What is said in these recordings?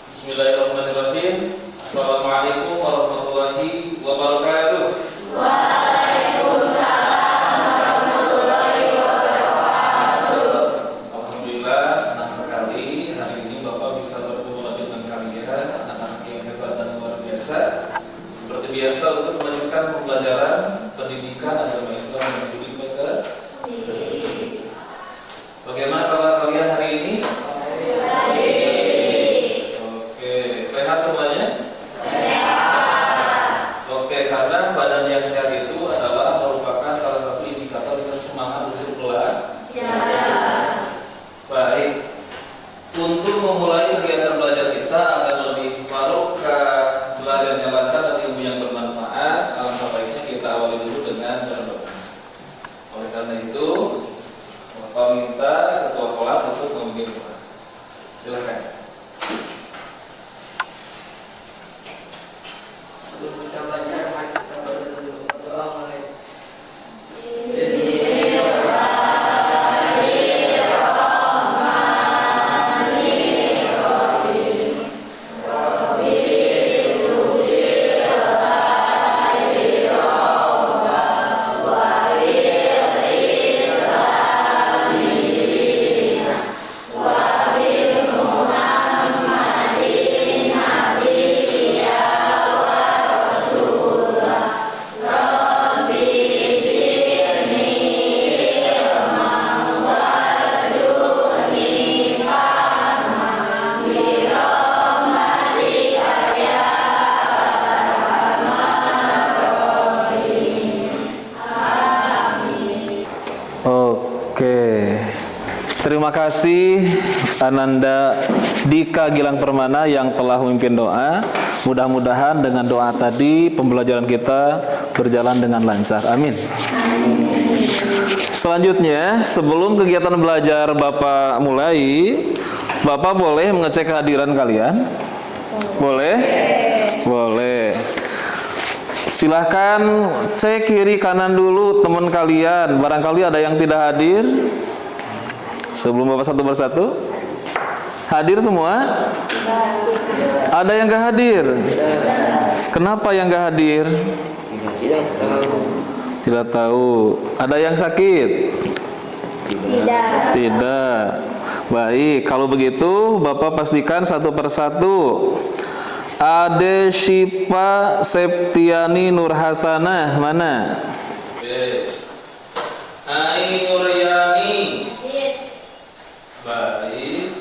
Bismillahirrahmanirrahim. Assalamualaikum warahmatullahi wabarakatuh. Waalaikumsalam warahmatullahi wabarakatuh. Alhamdulillah, senang sekali hari ini Bapak bisa bertemu lagi dengan kalian, anak-anak yang hebat dan luar biasa. Seperti biasa untuk melanjutkan pembelajaran pendidikan agama Islam dan budaya. Bagaimana kabar kalian hari ini? Oke, sehat semuanya? Sehat. Oke, karena badan yang sehat itu adalah merupakan salah satu indikator kesemangat untuk belajar. Baik, untuk memulai kegiatan belajar kita agar lebih barokah, belajarnya lancar dan ilmu yang bermanfaat, alangkah baiknya kita awali dulu dengan berdoa. Oleh karena itu, Bapak minta ketua kelas untuk memimpin doa. Silakan. Sebelum kita belajar, mari kita berdoa mulai. Oke, terima kasih Ananda Dika Gilang Permana yang telah memimpin doa. Mudah-mudahan dengan doa tadi pembelajaran kita berjalan dengan lancar. Amin. Selanjutnya, sebelum kegiatan belajar Bapak mulai, Bapak boleh mengecek kehadiran kalian? Boleh? Boleh. Silahkan cek kiri kanan dulu teman kalian. Barangkali ada yang tidak hadir. Sebelum Bapak satu persatu. Hadir semua? Ada yang gak hadir? Kenapa yang gak hadir? Tidak tahu. Ada yang sakit? Tidak. Baik, kalau begitu Bapak pastikan satu persatu. Ade Syifa Septiani Nurhasanah mana? Ai Nuryani. Baik.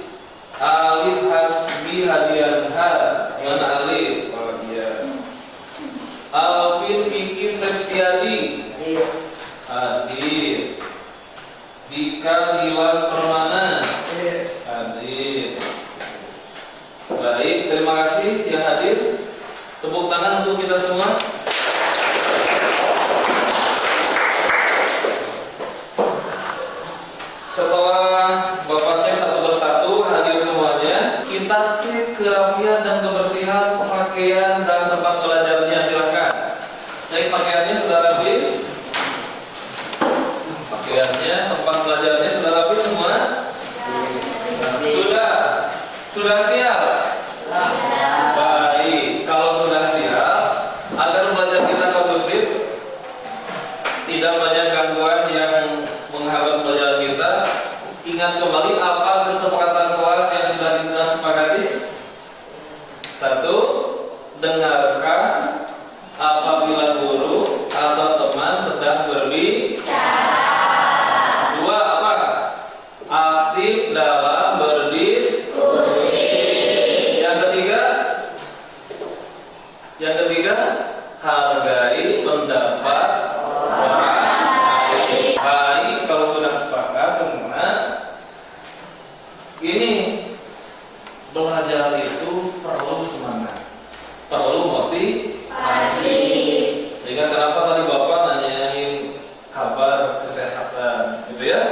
Alif Hasbi Hadianha mana Alif? Oh iya. Alvin Vicky Septiani. Hadir. Dika Gilang Permana. Hadir. Baik, terima kasih yang hadir. Tepuk tangan untuk kita semua. Setelah Bapak cek satu persatu hadir semuanya, kita cek kerapian dan kebersihan pakaian dan tempat belajarnya. Silakan cek pakaiannya sudah rapi. Pakaiannya, tempat belajarnya sudah rapi semua. Sudah siap? Baik, kalau sudah siap, agar belajar kita kondusif, tidak banyak gangguan yang menghambat pelajaran kita, ingat kembali apa kesepakatan kelas yang sudah kita sepakati. 1. Dengarkan apabila guru atau teman sedang berbicara. 2. Apa? Aktif dalam Yang ketiga, hargai pendapat orang lain. Baik, kalau sudah sepakat semua, ini belajar itu perlu semangat, perlu motivasi. Sehingga kenapa tadi Bapak nanyain kabar kesehatan, gitu ya?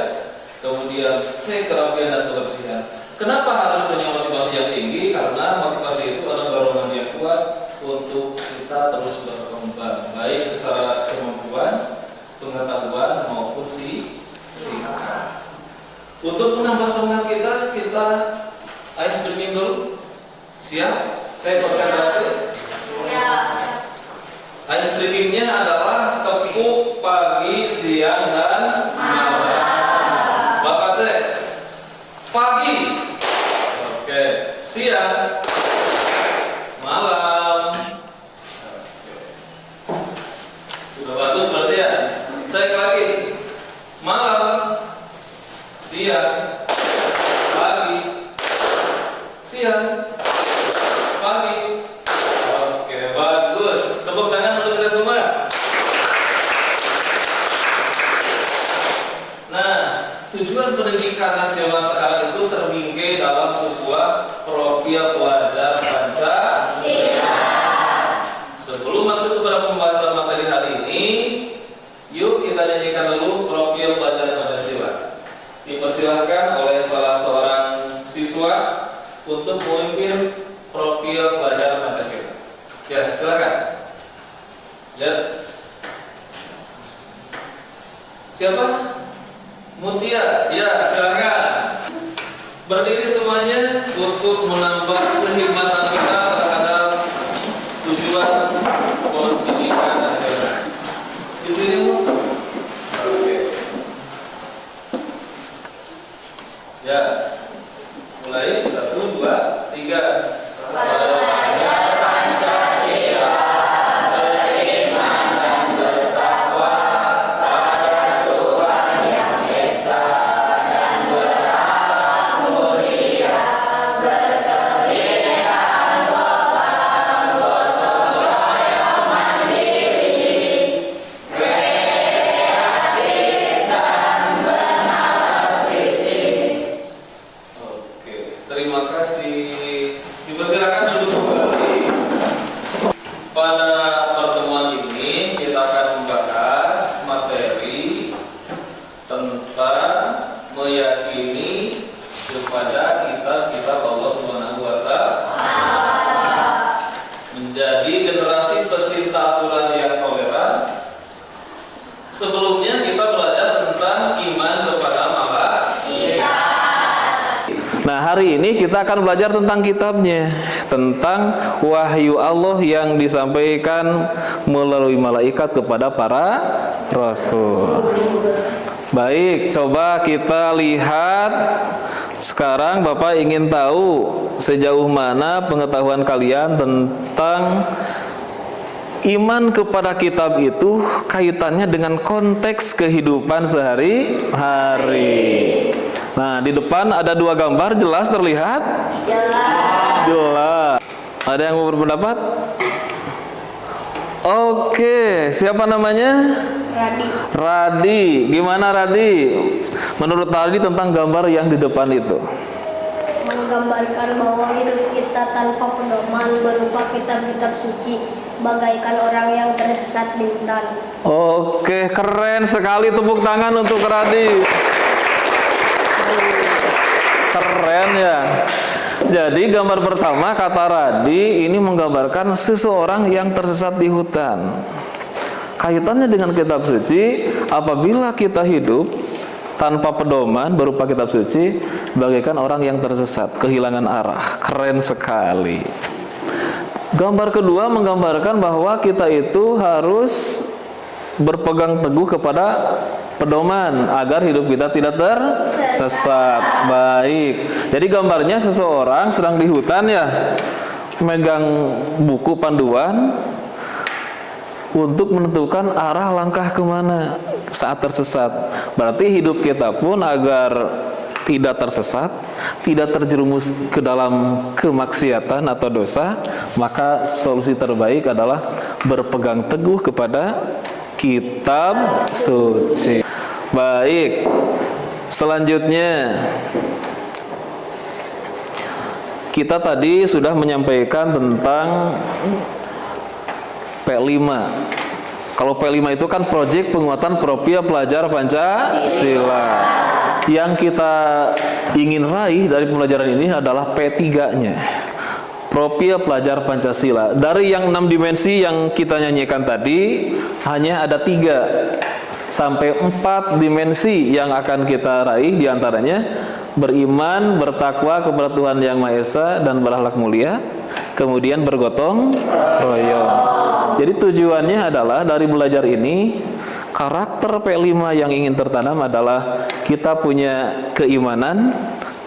Kemudian cek kerapian dan kebersihan. Kenapa harus punya motivasi yang tinggi? Karena motivasi itu adalah dorongan yang kuat untuk kita terus berkembang, baik secara kemampuan, pengetahuan maupun sikap. Untuk menambah semangat kita ice breaking dulu. Siap? Saya konsentrasi. Ya. Ice breakingnya adalah tepuk pagi, siang, dan malam. Bapak cek. Pagi. Oke. Siang. Malam. Oke. Sudah bagus berarti ya. Cek lagi. Malam. Siang. Pagi. Siang. Pagi. Oke, bagus. Tepuk tangan untuk kita semua. Nah, tujuan pendidikan nasional sekarang itu terbingkai dalam sebuah profil pelajar Pancasila. Sebelum masuk kepada pembahasan materi hari ini, yuk kita nyanyikan dulu profil pelajar Pancasila. Dipersilahkan oleh salah seorang siswa untuk memimpin profil pelajar Pancasila. Ya, silakan. Ya. Siapa? Mutia. Ya, silakan. Berdiri semuanya untuk menambah kehikmatan kita terhadap tujuan pendidikan nasional. Di sini, oke. Ya. Mulai 1, 2, 3. Pelajar Pancasila beriman dan bertakwa pada Tuhan Yang Esa dan berakhlak mulia, berkebinekaan total, gotong royong mandiri, kreatif dan bernalar kritis. Oke, terima kasih. Dipersilakan duduk kembali. Pada pertemuan ini kita akan membahas materi tentang meyakini kepada kitab-kitab Allah Subhanahu wa Ta'ala, menjadi generasi pecinta Al-Quran yang toleran. Sebelumnya kita belajar tentang iman kepada malaikat. Nah, hari ini kita akan belajar tentang kitabnya, tentang wahyu Allah yang disampaikan melalui malaikat kepada para rasul. Baik, coba kita lihat. Sekarang Bapak ingin tahu sejauh mana pengetahuan kalian tentang iman kepada kitab itu kaitannya dengan konteks kehidupan sehari-hari. Nah, di depan ada 2 gambar, jelas terlihat? Jelas. Ada yang mau berpendapat? Oke, siapa namanya? Radi. Gimana Radi? Menurut Radi tentang gambar yang di depan itu? Menggambarkan bahwa hidup kita tanpa pedoman berupa kitab-kitab suci, bagaikan orang yang tersesat di hutan. Oke, keren sekali, tepuk tangan untuk Radi. Keren ya. Jadi gambar pertama kata Radi ini menggambarkan seseorang yang tersesat di hutan. Kaitannya dengan kitab suci, apabila kita hidup tanpa pedoman berupa kitab suci, bagaikan orang yang tersesat, kehilangan arah. Keren sekali. Gambar kedua menggambarkan bahwa kita itu harus berpegang teguh kepada pedoman agar hidup kita tidak tersesat. Baik. Jadi gambarnya seseorang sedang di hutan ya, megang buku panduan untuk menentukan arah langkah kemana saat tersesat. Berarti hidup kita pun agar tidak tersesat, tidak terjerumus ke dalam kemaksiatan atau dosa, maka solusi terbaik adalah berpegang teguh kepada kitab suci. Baik, selanjutnya kita tadi sudah menyampaikan tentang P5. Kalau P5 itu kan proyek penguatan profil pelajar Pancasila. Yang kita ingin raih dari pembelajaran ini adalah P3-nya. Profil pelajar Pancasila. Dari yang 6 dimensi yang kita nyanyikan tadi, hanya ada 3 sampai 4 dimensi yang akan kita raih, diantaranya beriman, bertakwa kepada Tuhan Yang Maha Esa dan berakhlak mulia. kemudian bergotong royong. Jadi tujuannya adalah dari belajar ini, karakter P5 yang ingin tertanam adalah kita punya keimanan,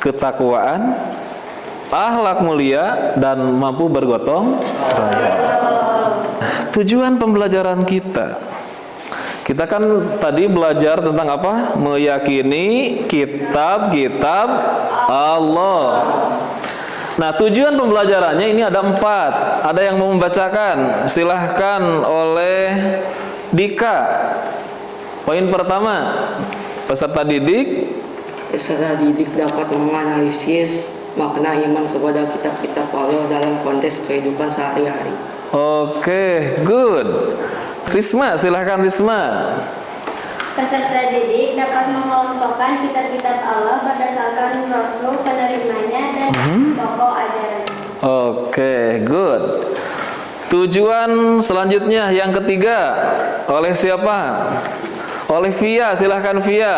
ketakwaan, akhlak mulia, dan mampu bergotong royong. Tujuan pembelajaran kita kan tadi belajar tentang apa? Meyakini kitab-kitab Allah. Nah, tujuan pembelajarannya ini ada 4. Ada yang mau membacakan? Silahkan oleh Dika. Poin pertama, peserta didik dapat menganalisis makna iman kepada kitab-kitab Allah dalam konteks kehidupan sehari-hari. Oke, good. Risma, silahkan Risma. Peserta didik dapat mengelompokkan kitab-kitab Allah berdasarkan Rasul penerimanya dan pokok ajaran. Oke, good. Tujuan selanjutnya yang ketiga oleh siapa? Oleh Via, silahkan Via.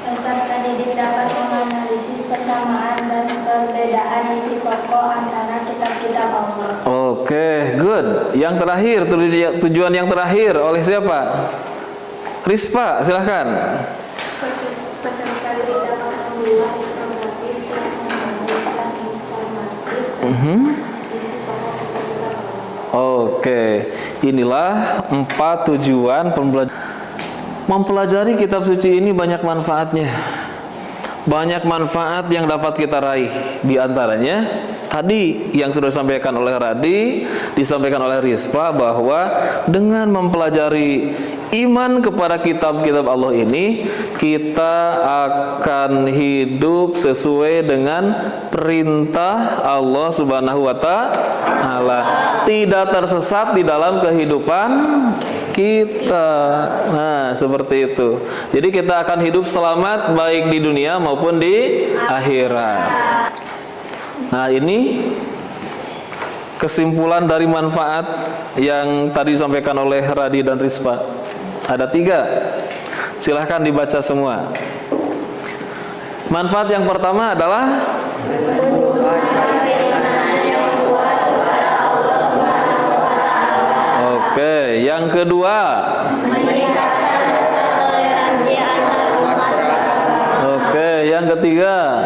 Peserta didik dapat menganalisis persamaan dan perbedaan isi pokok antara kitab-kitab Allah. Oke, good. Yang terakhir, tujuan yang terakhir oleh siapa? Rispa, silahkan. Peserta didik dapat membuat infografis yang memberikan informatif tentang isi pokok kitab-kitab Allah. Oke, inilah 4 tujuan pembelajaran. Mempelajari kitab suci ini banyak manfaatnya. Banyak manfaat yang dapat kita raih. Di antaranya tadi yang sudah disampaikan oleh Radi, disampaikan oleh Rispa, bahwa dengan mempelajari iman kepada kitab-kitab Allah ini, kita akan hidup sesuai dengan perintah Allah Subhanahu wa Ta'ala. Tidak tersesat di dalam kehidupan kita. Nah, seperti itu. Jadi kita akan hidup selamat baik di dunia maupun di akhirat. Nah, ini kesimpulan dari manfaat yang tadi disampaikan oleh Radi dan Rispa. Ada 3. Silahkan dibaca semua. Manfaat yang pertama adalah Oke, yang kedua Meningkatkan rasa toleransi antar umat beragama. Oke, yang ketiga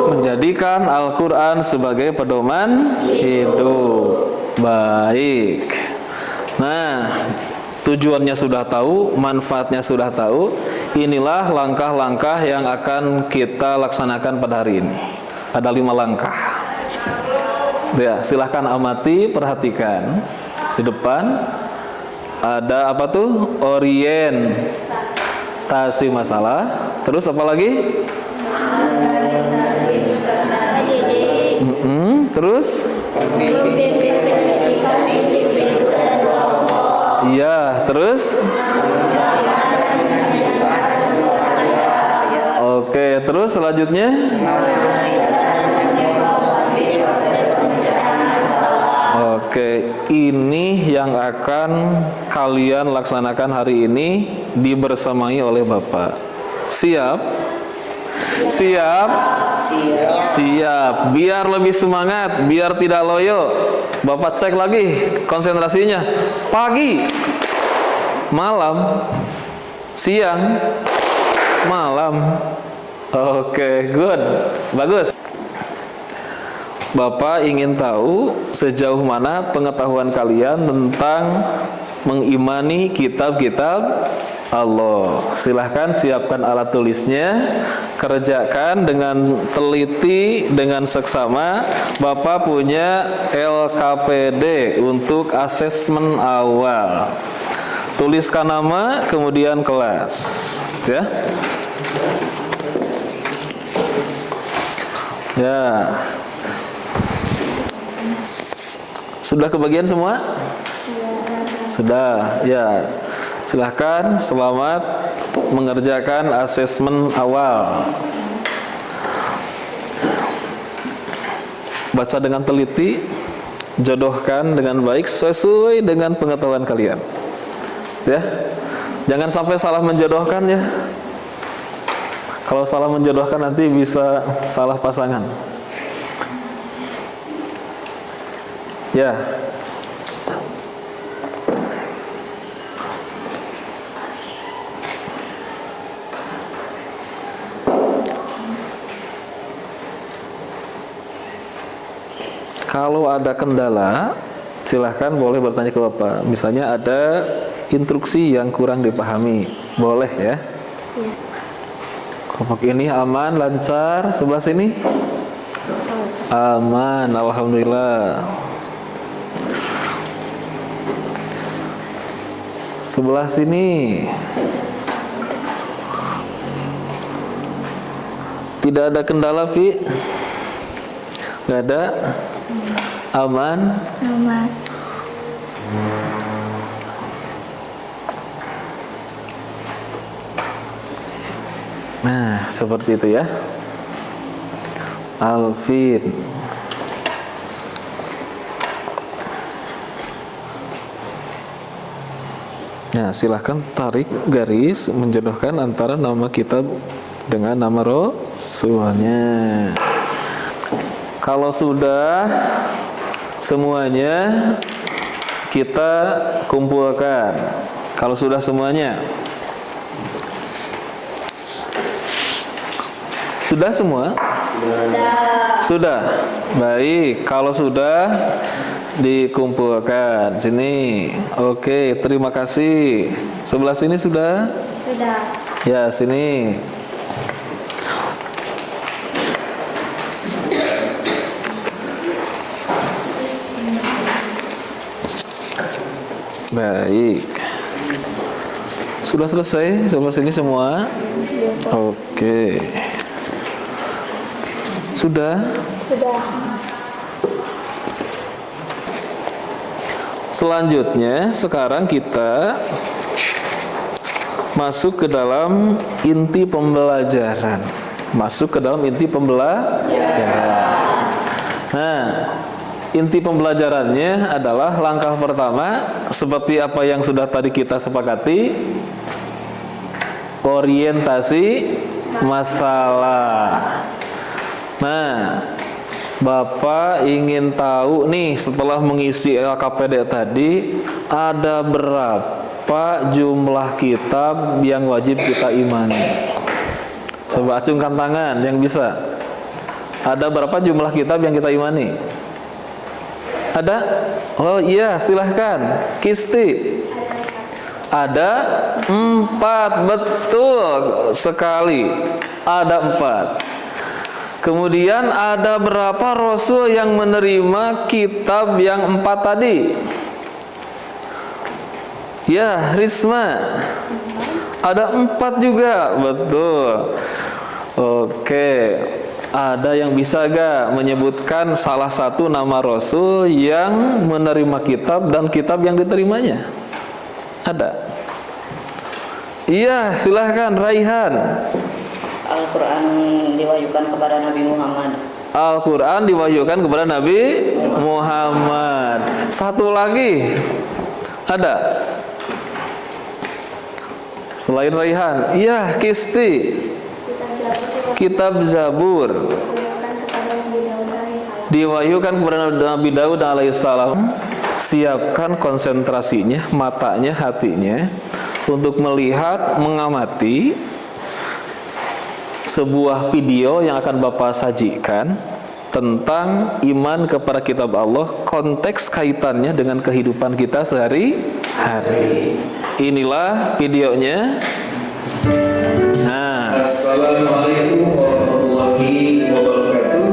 menjadikan Al-Quran sebagai pedoman hidup. Baik. Nah, tujuannya sudah tahu, manfaatnya sudah tahu. Inilah langkah-langkah yang akan kita laksanakan pada hari ini. Ada 5 langkah. Ya, silahkan amati, perhatikan. Di depan ada apa tuh? Orientasi masalah. Terus apa lagi? Terus? Iya, terus? Oke, terus selanjutnya? Oke, ini yang akan kalian laksanakan hari ini dibersamai oleh Bapak. Siap? Siap? Siap. Biar lebih semangat, biar tidak loyo. Bapak cek lagi konsentrasinya. Pagi, malam, siang, malam. Oke, good. Bagus. Bapak ingin tahu sejauh mana pengetahuan kalian tentang mengimani kitab-kitab Allah. Silahkan siapkan alat tulisnya, kerjakan dengan teliti, dengan seksama. Bapak punya LKPD untuk asesmen awal. Tuliskan nama, kemudian kelas, ya. Ya. Sudah kebagian semua? Sudah, ya. Silahkan, selamat mengerjakan asesmen awal. Baca dengan teliti, jodohkan dengan baik sesuai dengan pengetahuan kalian. Ya, jangan sampai salah menjodohkan ya. Kalau salah menjodohkan nanti bisa salah pasangan. Ya. Kalau ada kendala, silahkan boleh bertanya ke Bapak. Misalnya ada instruksi yang kurang dipahami, boleh ya. Kelompok ini aman, lancar. Sebelah sini aman, alhamdulillah. Sebelah sini tidak ada kendala, Fi? Gak ada? Aman? Aman. Nah, seperti itu ya. Alfin. Nah, silahkan tarik garis menjodohkan antara nama kitab dengan nama Rasulnya. Kalau sudah semuanya kita kumpulkan. Kalau sudah semuanya, sudah semua? Sudah. Baik, kalau sudah dikumpulkan sini. Oke, terima kasih. Sebelah sini sudah? Sudah. Ya, sini. Baik. Sudah selesai sebelah sini semua? Oke. Sudah? Sudah. Selanjutnya, sekarang kita masuk ke dalam inti pembelajaran. Masuk ke dalam inti pembelajaran. Nah, inti pembelajarannya adalah langkah pertama, seperti apa yang sudah tadi kita sepakati, orientasi masalah. Nah, Bapak ingin tahu nih, setelah mengisi LKPD tadi, ada berapa jumlah kitab yang wajib kita imani? Coba acungkan tangan yang bisa. Ada berapa jumlah kitab yang kita imani? Ada? Oh iya, silahkan. Kisti. Ada 4, betul sekali. Ada 4. Kemudian ada berapa rasul yang menerima kitab yang 4 tadi? Ya, Risma. Ada 4 juga, betul. Oke. Ada yang bisa gak menyebutkan salah satu nama rasul yang menerima kitab dan kitab yang diterimanya? Ada? Iya, silahkan Raihan. Al-Quran diwahyukan kepada Nabi Muhammad. Al-Quran diwahyukan kepada Nabi Muhammad. Satu lagi, ada? Selain Raihan, iya, Kisti. Kitab Zabur diwahyukan kepada Nabi Daud alaihissalam. Siapkan konsentrasinya, matanya, hatinya untuk melihat, mengamati sebuah video yang akan Bapak sajikan tentang iman kepada kitab Allah, konteks kaitannya dengan kehidupan kita sehari-hari. Inilah videonya. Nah, Assalamualaikum warahmatullahi wabarakatuh.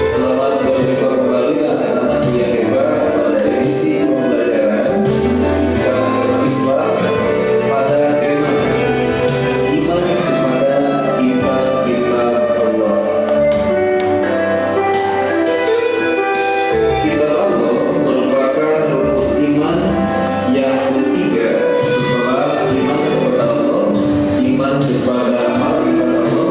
Selamat berjumpa kembali anak-anak yang hebat pada edisi pembelajaran agama Islam pada tema iman kepada kitab-kitab Allah. Kitab Allah merupakan rukun iman yang ketiga setelah iman kepada Allah, iman kepada malaikat Allah,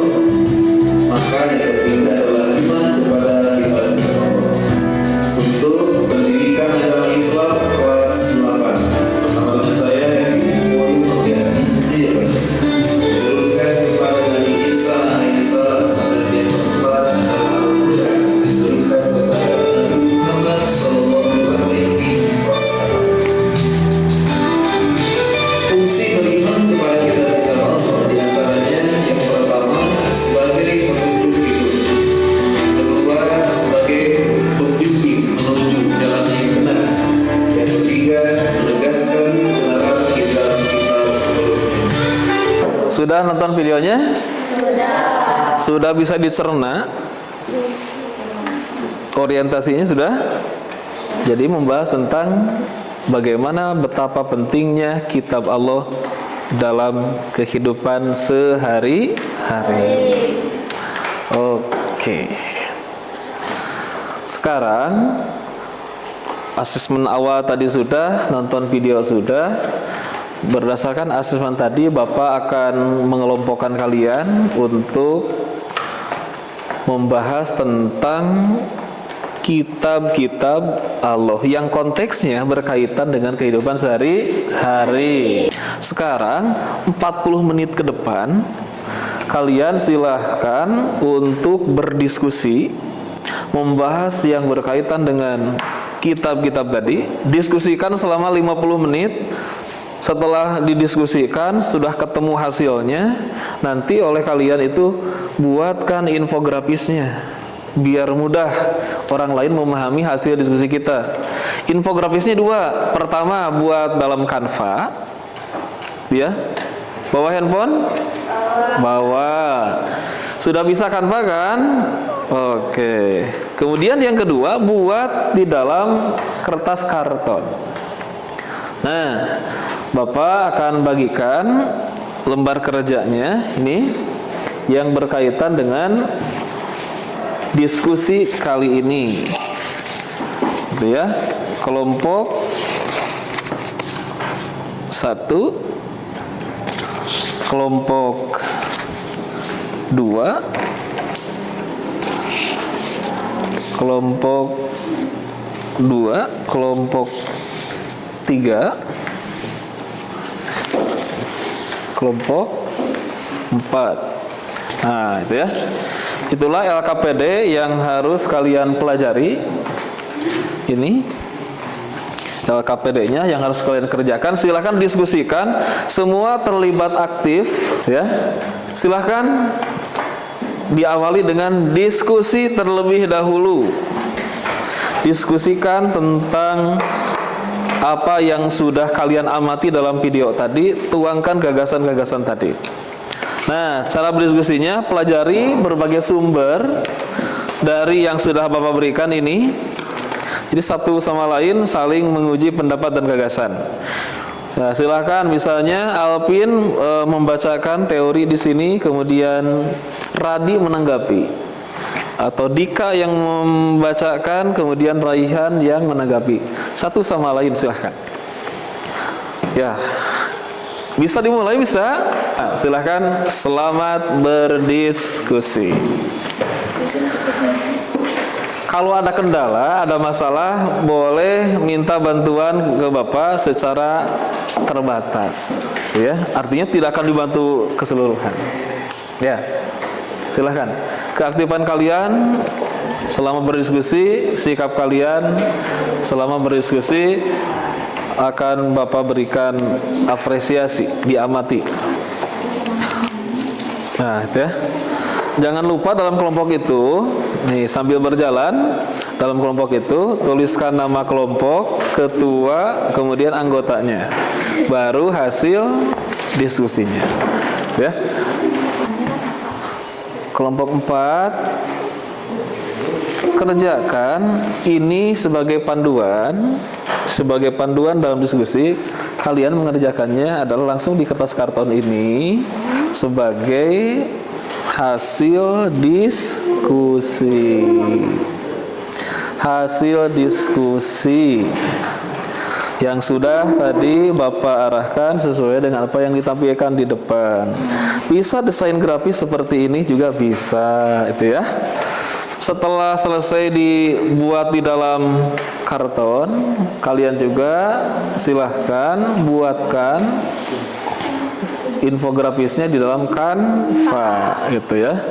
nonton videonya? Sudah bisa dicerna? Orientasinya sudah? Jadi membahas tentang bagaimana betapa pentingnya kitab Allah dalam kehidupan sehari-hari. Oke. Sekarang asesmen awal tadi sudah, nonton video sudah. Berdasarkan asesmen tadi, Bapak akan mengelompokkan kalian untuk membahas tentang kitab-kitab Allah yang konteksnya berkaitan dengan kehidupan sehari-hari. Sekarang 40 menit ke depan kalian silahkan untuk berdiskusi, membahas yang berkaitan dengan kitab-kitab tadi. Diskusikan selama 50 menit. Setelah didiskusikan, sudah ketemu hasilnya, nanti oleh kalian itu buatkan infografisnya biar mudah orang lain memahami hasil diskusi kita. Infografisnya 2. Pertama buat dalam Canva, ya. Bawa handphone? Bawa. Sudah bisa Canva kan? Oke. Kemudian yang kedua, buat di dalam kertas karton. Nah, Bapak akan bagikan lembar kerjanya ini yang berkaitan dengan diskusi kali ini. Gitu ya. Kelompok 1, kelompok 2, kelompok 2, kelompok 3, kelompok 4. Nah, itu ya. Itulah LKPD yang harus kalian pelajari. Ini LKPD-nya yang harus kalian kerjakan. Silahkan diskusikan. Semua terlibat aktif, ya. Silahkan diawali dengan diskusi terlebih dahulu. Diskusikan tentang apa yang sudah kalian amati dalam video tadi, tuangkan gagasan-gagasan tadi. Nah, cara berdiskusinya, pelajari berbagai sumber dari yang sudah Bapak berikan ini. Jadi satu sama lain saling menguji pendapat dan gagasan. Nah, silakan misalnya Alpin membacakan teori di sini, kemudian Radi menanggapi. Atau Dika yang membacakan, kemudian Raihan yang menanggapi. Satu sama lain silahkan. Ya, bisa dimulai, bisa? Nah, silahkan, selamat berdiskusi. Kalau ada kendala, ada masalah, boleh minta bantuan ke Bapak secara terbatas. Ya, artinya tidak akan dibantu keseluruhan. Ya, silahkan. Keaktifan kalian selama berdiskusi, sikap kalian selama berdiskusi akan Bapak berikan apresiasi, diamati. Nah, itu ya. Jangan lupa dalam kelompok itu, nih sambil berjalan dalam kelompok itu, tuliskan nama kelompok, ketua, kemudian anggotanya. Baru hasil diskusinya. Ya. Kelompok 4, kerjakan ini sebagai panduan dalam diskusi. Kalian mengerjakannya adalah langsung di kertas karton ini sebagai hasil diskusi. Hasil diskusi yang sudah tadi Bapak arahkan sesuai dengan apa yang ditampilkan di depan. Bisa desain grafis seperti ini juga bisa, itu ya. Setelah selesai dibuat di dalam karton, kalian juga silahkan buatkan infografisnya di dalam Canva, gitu ya.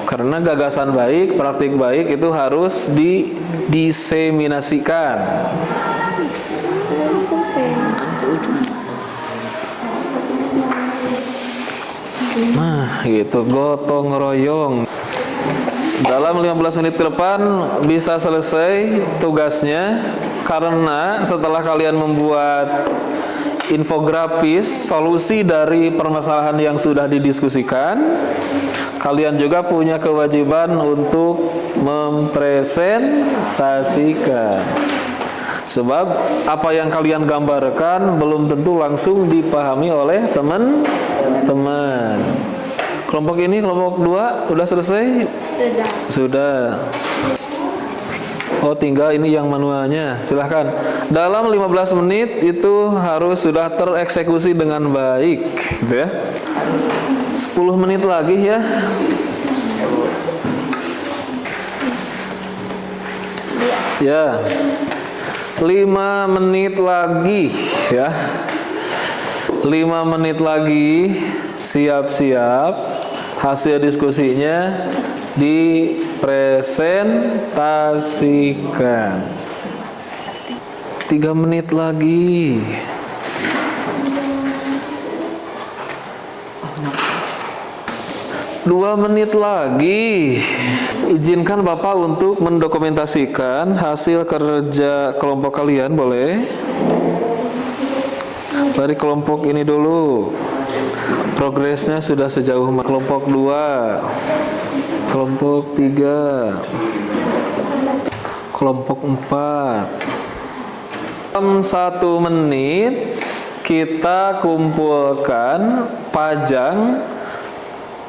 Karena gagasan baik, praktik baik itu harus didiseminasikan. Nah, gitu, gotong royong. Dalam 15 menit ke depan bisa selesai tugasnya, karena setelah kalian membuat infografis solusi dari permasalahan yang sudah didiskusikan. Kalian juga punya kewajiban untuk mempresentasikan. Sebab apa yang kalian gambarkan belum tentu langsung dipahami oleh teman-teman. Kelompok ini, kelompok 2 udah selesai? Sudah. Oh, tinggal ini yang manualnya. Silahkan. Dalam 15 menit itu harus sudah tereksekusi dengan baik, gitu ya. 10 menit lagi ya. Ya. 5 menit lagi ya. 5 menit lagi, siap-siap hasil diskusinya dipresentasikan. 3 menit lagi. 2 menit lagi. Izinkan Bapak untuk mendokumentasikan hasil kerja kelompok kalian, boleh? Dari kelompok ini dulu. Progresnya sudah sejauh mana? Kelompok 2, kelompok 3, kelompok 4. Dalam 1 menit kita kumpulkan, pajang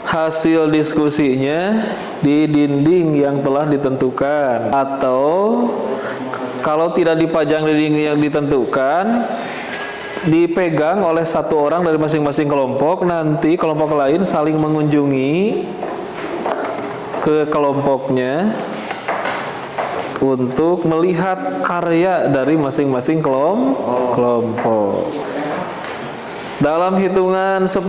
hasil diskusinya di dinding yang telah ditentukan, atau kalau tidak dipajang di dinding yang ditentukan, dipegang oleh 1 orang dari masing-masing kelompok. Nanti kelompok lain saling mengunjungi ke kelompoknya untuk melihat karya dari masing-masing kelompok. Dalam hitungan 10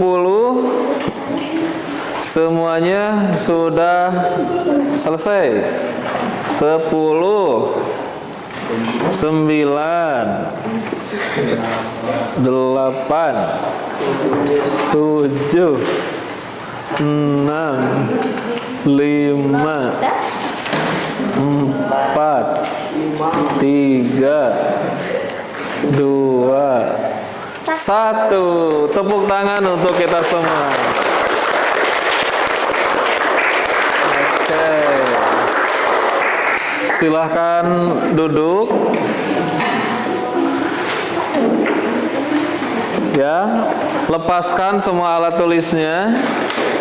semuanya sudah selesai. 10, 9, 8, 7, 6, 5, 4, 3, 2, 1. Tepuk tangan untuk kita semua. Oke. Silahkan duduk. Ya, lepaskan semua alat tulisnya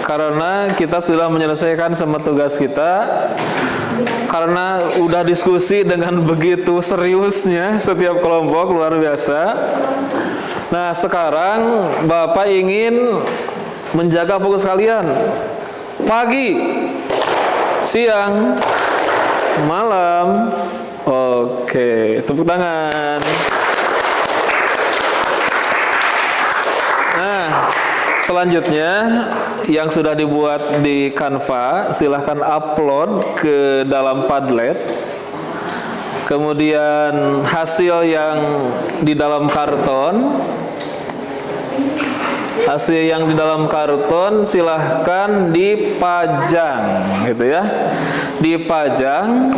karena kita sudah menyelesaikan semua tugas kita. Karena udah diskusi dengan begitu seriusnya setiap kelompok, luar biasa. Nah, sekarang Bapak ingin menjaga fokus kalian. Pagi, siang, malam. Oke, tepuk tangan. Nah, selanjutnya yang sudah dibuat di Canva silahkan upload ke dalam Padlet. Kemudian hasil yang di dalam karton, silahkan dipajang, gitu ya, dipajang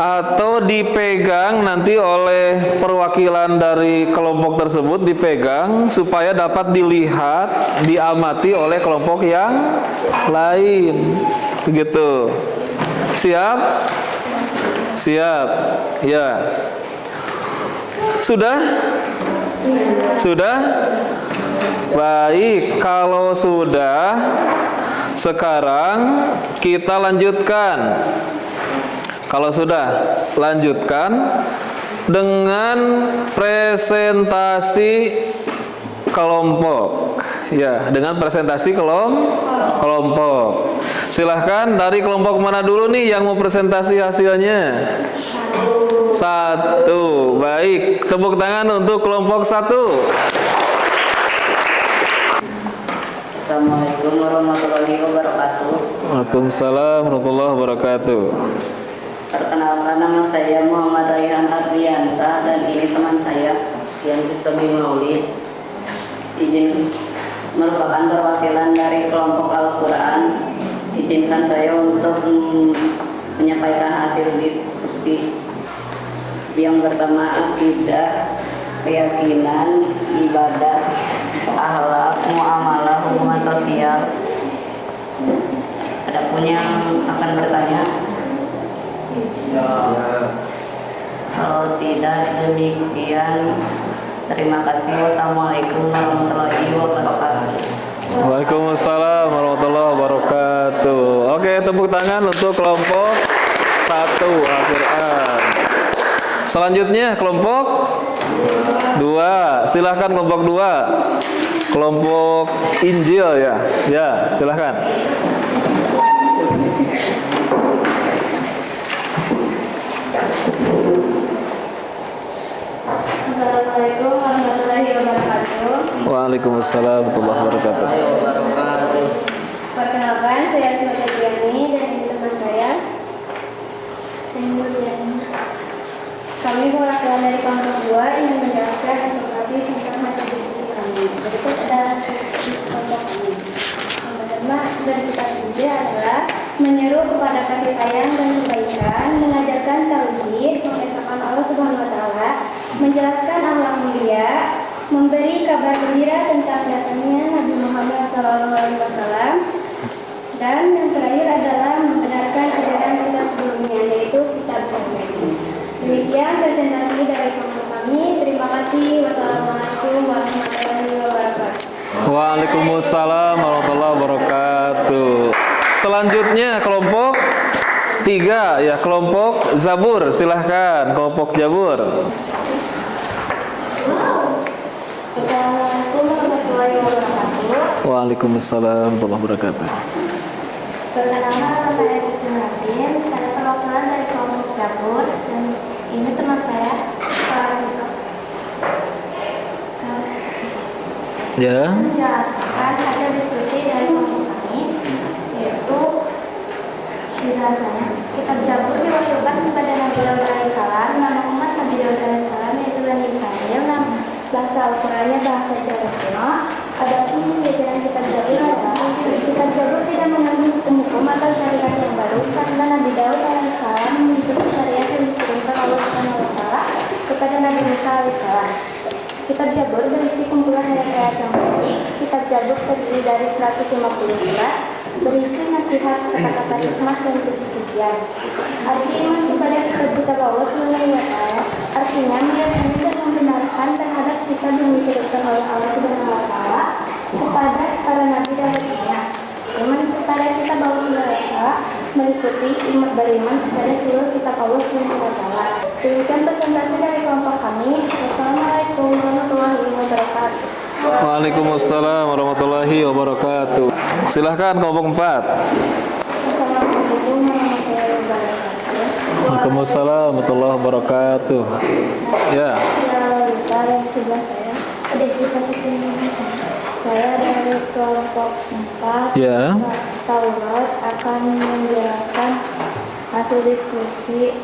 atau dipegang nanti oleh perwakilan dari kelompok tersebut, dipegang supaya dapat dilihat, diamati oleh kelompok yang lain, begitu. Siap? Siap, ya. Sudah? Sudah? Baik, kalau sudah, sekarang kita lanjutkan. Kalau sudah, lanjutkan dengan presentasi kelompok. Ya, dengan presentasi kelompok. Silahkan dari kelompok mana dulu nih yang mau presentasi hasilnya? 1. Baik, tepuk tangan untuk kelompok 1. Assalamualaikum warahmatullahi wabarakatuh. Waalaikumsalam warahmatullahi wabarakatuh. Perkenalkan, nama saya Muhammad Raihan Adriansa dan ini teman saya yang Bustami Maulid. Izin merupakan perwakilan dari kelompok Al-Quran. Izinkan saya untuk menyampaikan hasil diskusi yang pertama, akidah keyakinan, ibadah, akhlak, muamalah, hubungan sosial. Adapun yang akan bertanya, kalau tidak demikian, terima kasih. Wassalamualaikum warahmatullahi wabarakatuh. Waalaikumsalam warahmatullahi wabarakatuh. Oke, tepuk tangan untuk kelompok 1 Al-Quran. Selanjutnya kelompok 2. Silahkan kelompok 2. Kelompok Injil ya. Ya, silahkan. Assalamualaikum warahmatullahi wabarakatuh. Waalaikumsalam warahmatullahi wabarakatuh. Perkenalkan, saya Asma Diani dan ini teman saya. Kami perwakilan dari kelompok 2 yang menjelaskan informasi tentang materi diskusi kami. Berikut adalah diskusi kelompok kami. Yang pertama dari kita ini adalah menyeru kepada kasih sayang dan kebaikan, mengajarkan tauhid, mengesahkan Allah Subhanahu Wa Taala, menjelaskan akhlak mulia, memberi kabar gembira tentang datangnya Nabi Muhammad SAW, dan yang terakhir adalah membenarkan ajaran kita sebelumnya, yaitu kitab Al-Quran. Demikian presentasi dari kelompok kami. Terima kasih. Wassalamualaikum warahmatullahi wabarakatuh. Waalaikumsalam warahmatullahi wabarakatuh. Selanjutnya kelompok 3 ya, kelompok Zabur. Silahkan kelompok Zabur. Assalamualaikum warahmatullahi wabarakatuh. Waalaikumsalam warahmatullahi wabarakatuh. Perkenalkan, nama saya Putri Martin. Saya perwakilan dari kelompok Dapur dan ini teman saya. Ya. Menjelaskan hasil diskusi dari kelompok kami, yaitu penjelasannya kitab Zabur diwakilkan kepada Nabi Daud alaihissalam. Nama umat Nabi Daud alaihissalam yaitu Bani Israel. Nama bahasa Al-Qurannya bahasa Jawa Kuno. Adapun isi ajaran kitab Zabur adalah kitab Zabur tidak mengandung hukum atau syariat yang baru karena Nabi Daud alaihissalam mengikuti syariat yang diturunkan Allah Subhanahu Wa Taala kepada Nabi Musa alaihissalam. Kitab Zabur berisi kumpulan ayat-ayat yang baik. Kitab Zabur terdiri dari 150 surat, berisi nasihat, kata-kata hikmah dan puji-pujian. Arti iman kepada kitab Allah Subhanahu Wa Taala artinya meyakini dan membenarkan terhadap kitab yang diturunkan oleh Allah Subhanahu Wa Taala kepada para nabi dan rasulnya. Iman kepada kitab Allah Subhanahu Wa Taala meliputi iman beriman kepada seluruh kitab Allah Subhanahu Wa Taala. Demikian presentasi dari kelompok kami. Wassalamualaikum warahmatullahi wabarakatuh. Waalaikumsalam warahmatullahi wabarakatuh. Silahkan kelompok 4. Assalamualaikum warahmatullahi wabarakatuh. Waalaikumsalam warahmatullahi wabarakatuh. Ya. Yang sebelah saya ada saya dari kelompok 4. Ya. Taurat akan menjelaskan hasil diskusi.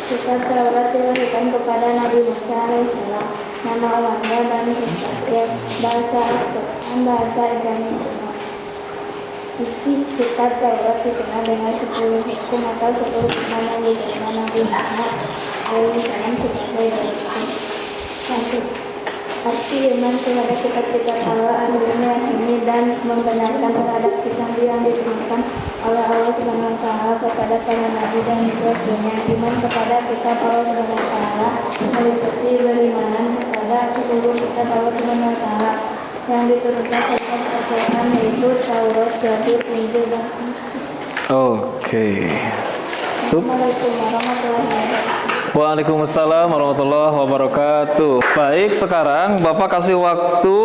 Kitab Taurat diberikan kepada Nabi Musa alaihissalam. Nama umatnya Bani Israil. Bahasa Al-Quran bahasa Ibrani kuno. Isi kitab Taurat dikenal dengan 10 hukum atau 10 firman yang diberikan Nabi Muhammad alaihissalam sebagai berikut. Satu, arti iman terhadap kitab-kitab Allah adalah meyakini dan membenarkan terhadap kitab yang diturunkan oleh Allah Subhanahu Wa Taala kepada para nabi dan rasulnya. Iman kepada kitab Allah Subhanahu Wa Taala meliputi beriman kepada seluruh kitab Allah Subhanahu Wa Taala yang diturunkan sesuai Al-Quran, yaitu Taurat, Zabur, Injil, dan Oke. Assalamualaikum warahmatullahi wabarakatuh. Waalaikumsalam warahmatullahi wabarakatuh. Baik, sekarang Bapak kasih waktu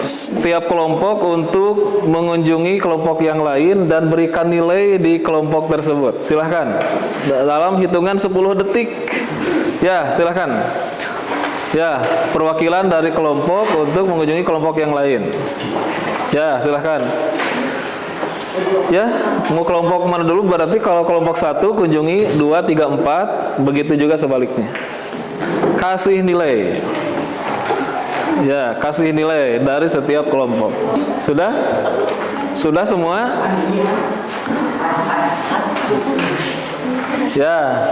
setiap kelompok untuk mengunjungi kelompok yang lain dan berikan nilai di kelompok tersebut. Silahkan dalam hitungan 10 detik. Ya, silahkan. Ya, perwakilan dari kelompok untuk mengunjungi kelompok yang lain. Ya, silahkan. Ya, mau kelompok mana dulu? Berarti kalau kelompok 1 kunjungi 2, 3, 4, begitu juga sebaliknya. Kasih nilai. Ya, kasih nilai dari setiap kelompok. Sudah? Sudah semua? Ya.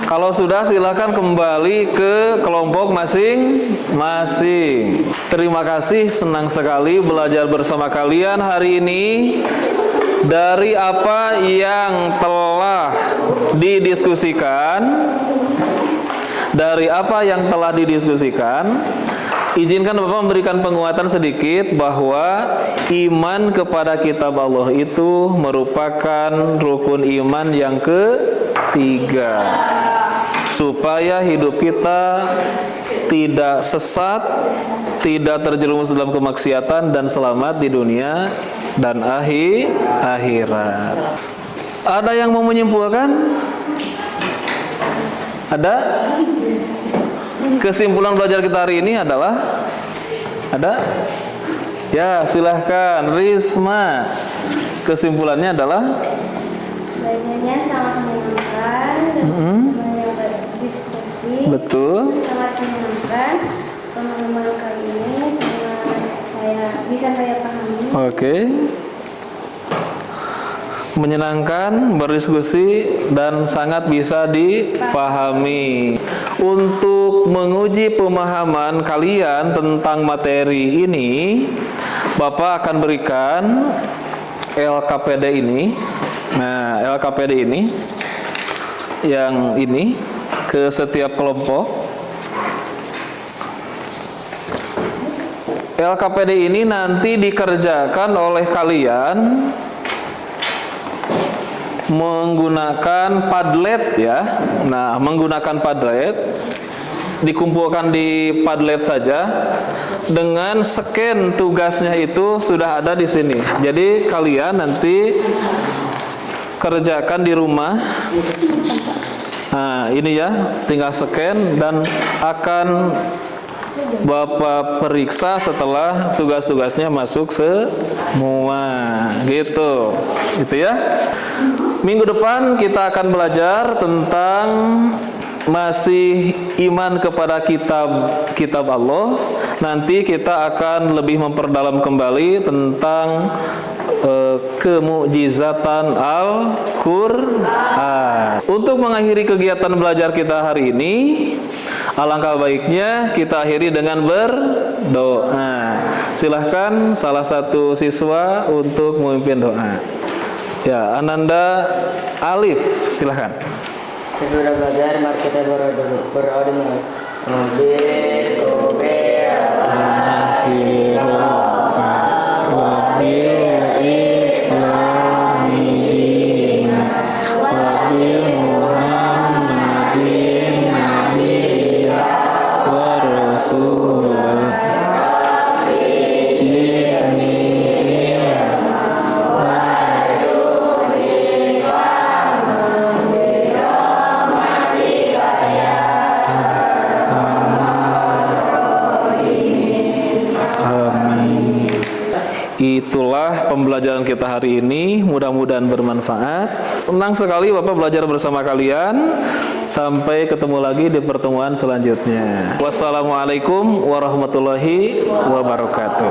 Kalau sudah silakan kembali ke kelompok masing-masing. Terima kasih, senang sekali belajar bersama kalian hari ini. Dari apa yang telah didiskusikan, izinkan Bapak memberikan penguatan sedikit bahwa iman kepada kitab Allah itu merupakan rukun iman yang ketiga. Supaya hidup kita tidak sesat, tidak terjerumus dalam kemaksiatan, dan selamat di dunia dan akhirat. Ada yang mau menyimpulkan? Ada? Kesimpulan belajar kita hari ini adalah? Ada? Ya, silahkan Risma. Kesimpulannya adalah? Belajarnya sangat menyenangkan dan berdiskusi. Betul. Sangat menyenangkan. Teman-teman kali ini bisa saya pahami. Oke. Menyenangkan, berdiskusi, dan sangat bisa dipahami. Untuk menguji pemahaman kalian tentang materi ini, Bapak akan berikan LKPD ini. Nah, LKPD ini yang ini ke setiap kelompok. LKPD ini nanti dikerjakan oleh kalian menggunakan Padlet ya. Nah, menggunakan Padlet, dikumpulkan di Padlet saja. Dengan scan tugasnya itu sudah ada di sini. Jadi kalian nanti kerjakan di rumah. Nah, ini ya, tinggal scan dan akan Bapak periksa setelah tugas-tugasnya masuk semua. Gitu. Gitu ya. Minggu depan kita akan belajar tentang masih iman kepada kitab Allah. Nanti kita akan lebih memperdalam kembali tentang kemukjizatan Al-Qur'an. Untuk mengakhiri kegiatan belajar kita hari ini, alangkah baiknya kita akhiri dengan berdoa. Silahkan salah satu siswa untuk memimpin doa. Ya, Ananda Alif, silahkan. Sesudah belajar, mari kita berdoa dulu. Berdoa dulu. Itulah pembelajaran kita hari ini, mudah-mudahan bermanfaat. Senang sekali Bapak belajar bersama kalian. Sampai ketemu lagi di pertemuan selanjutnya. Wassalamualaikum warahmatullahi wabarakatuh.